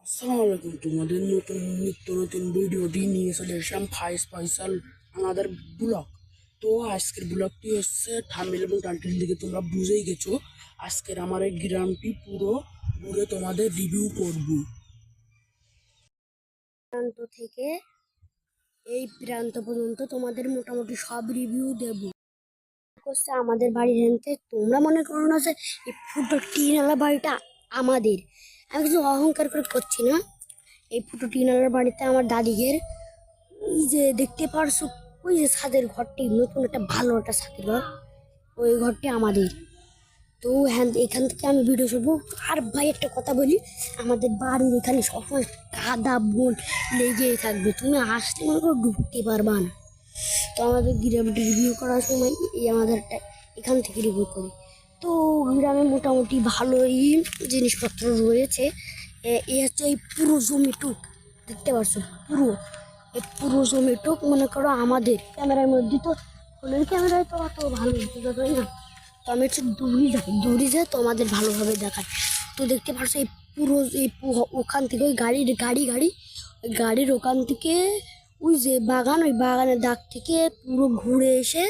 আসসালামু আলাইকুম। তোমাদের নতুন নিত্য নতুন ভিডিওটি নিয়ে চলে এসলাম ফাইসাল আমাদের ব্লগ। তো আজকের ব্লগটি হচ্ছে থাম্বনেল এবং টাইটেল দিকে তোমরা বুঝেই গেছো। আজকের আমার এই গ্রামটি পুরো ঘুরে তোমাদের রিভিউ করব। প্রান্ত থেকে এই প্রান্ত পর্যন্ত তোমাদের মোটামুটি সব রিভিউ দেব। করছে আমাদের বাড়ির হেনতে তোমরা মনে করো না যে এই ফুটো টিনালা বাড়িটা আমাদের। আমি কিছু অহংকার করে করছি না। এই ফুটো টিনালার বাড়িতে আমার দাদিদের ওই যে দেখতে পারছো, ওই যে ছাদের ঘরটি নতুন একটা ভালো একটা ছাদের ঘর, ওই ঘরটি আমাদের। তো হ্যাঁ, এখান থেকে আমি ভিডিও করবো। আর ভাই একটা কথা বলি, আমাদের বাড়ির এখানে সবসময় কাদা বন লেগেই থাকবে, তুমি আসতে মনে করো ঢুকতে পারবা না। তো আমাদের গ্রামটি রিভিউ করার সময় এই আমাদের এখান থেকে রিভিউ করি। তো গ্রামে মোটামুটি ভালোই জিনিসপত্র রয়েছে। এই হচ্ছে এই পুরো জমিটুক দেখতে পাচ্ছ, পুরো জমিটুক মনে করো আমাদের। ক্যামেরার মধ্যে তো ফোনের ক্যামেরায় তো অত ভালো বোঝা যায় না, তো আমি হচ্ছে দূরে যাই তো আমাদের ভালোভাবে দেখায়। তো দেখতে পাচ্ছ এই পুরো এই ওখান থেকে ওই গাড়ির ওখান থেকে ওই যে বাগান, ওই বাগানের দাগ থেকে পুরো ঘুরে এসে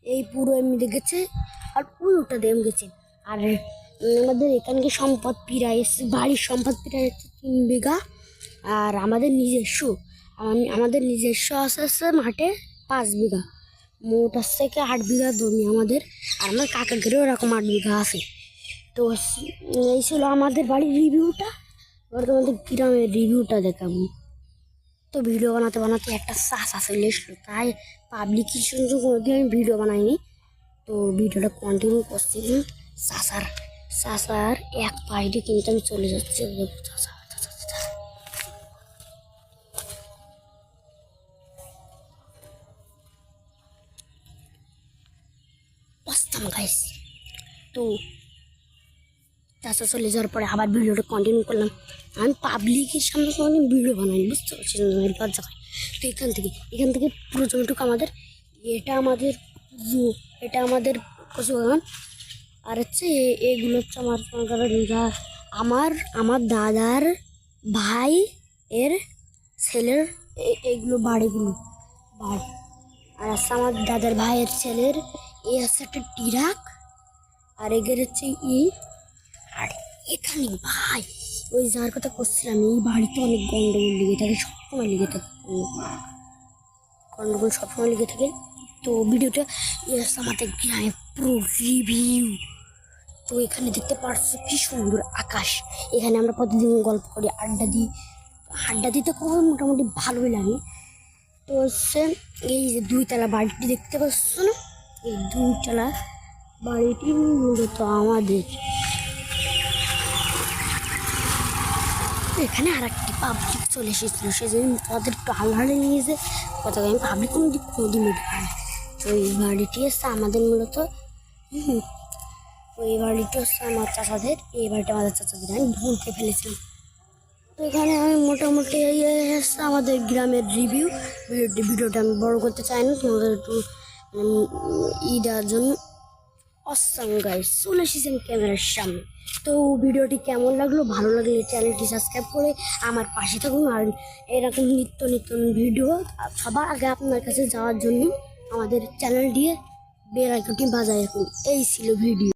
এই পুরো এমনি দেখেছে, আর ওই ওটা দিয়ে গেছে। আর আমাদের এখানকে সম্পদ প্রায় বাড়ির সম্পদ প্রায় 3 বিঘা। আর আমাদের নিজস্ব আছে মাঠে 5 বিঘা। মোট আসছে 8 বিঘা জমি আমাদের। আর আমার কাকাদেরও এরকম 8 বিঘা আছে। তো এই ছিল আমাদের বাড়ির রিভিউটা। এবার তোমাদের গ্রামের রিভিউটা দেখাবো। তো ভিডিও বানাতে একটা চাচা চলে এসলো, তাই পাবলিকের সঙ্গে কোনোদিন আমি ভিডিও বানাইনি। তো ভিডিওটা কন্টিনিউ করছি। চাচার এক পাইডে কিন্তু আমি চলে যাচ্ছি। চাচা বসতাম গাইস। তো চাচা চলে যাওয়ার পরে আবার ভিডিওটা কন্টিনিউ করলাম। আমি পাবলিকের সামনে কোনো ভিডিও বানাই, বুঝতে পারছি না, লজ্জা পাই। তো এখান থেকে পুরো জমিটুকু আমাদের। এটা আমাদের কচু বাগান। আর হচ্ছে এগুলো হচ্ছে আমার দাদার ভাই এর ছেলের এইগুলো বাড়ি। আর আছে আমার দাদার ভাইয়ের ছেলের এই হচ্ছে একটা টিরাক। আর এগের হচ্ছে আর এখানে ভাই ওই যার কথা করছিলাম, এই বাড়িতে অনেক গন্ডগোল লেগে থাকে, সবসময় লেগে থাকে। তো ভিডিওটা আমাদের গ্রামে পুরো রিভিউ। তো এখানে দেখতে পাচ্ছ কি সুন্দর আকাশ। এখানে আমরা প্রতিদিন গল্প করি, আড্ডা দিতে খুব মোটামুটি ভালোই লাগে। তো হচ্ছে এই যে 2 তলা বাড়িটি দেখতে পাচ্ছ না, এই 2 তলা বাড়িটি মূলত আমাদের। এখানে আর একটি পাবলিক চলে এসেছিল, সেজন্য তাদের একটু আলহারে নিয়েছে কথা। আমি পাবলিক কোনোদিন তো এই বাড়িটি হচ্ছে আমাদের মূলত। ওই বাড়িটি হচ্ছে আমার চাচাদের, এই বাড়িটা আমাদের চাচাদের। আমি ভুলকে ফেলেছিলাম। তো এখানে আমি মোটামুটি হচ্ছে আমাদের গ্রামের রিভিউ। ভিডিওটা আমি বড় করতে চাই না, তোমাদের একটু দেওয়ার জন্য। অসাম গাইস, চলে এসেছেন ক্যামেরার সামনে। তো ভিডিওটি কেমন লাগলো, ভালো লাগলে চ্যানেলটি সাবস্ক্রাইব করে আমার পাশে থাকুন। আর এরকম নিত্য ভিডিও সবার আগে আপনার কাছে যাওয়ার জন্য আমাদের চ্যানেল দিয়ে বেল আইকনটি বাজায় রাখুন। এই ছিল ভিডিও।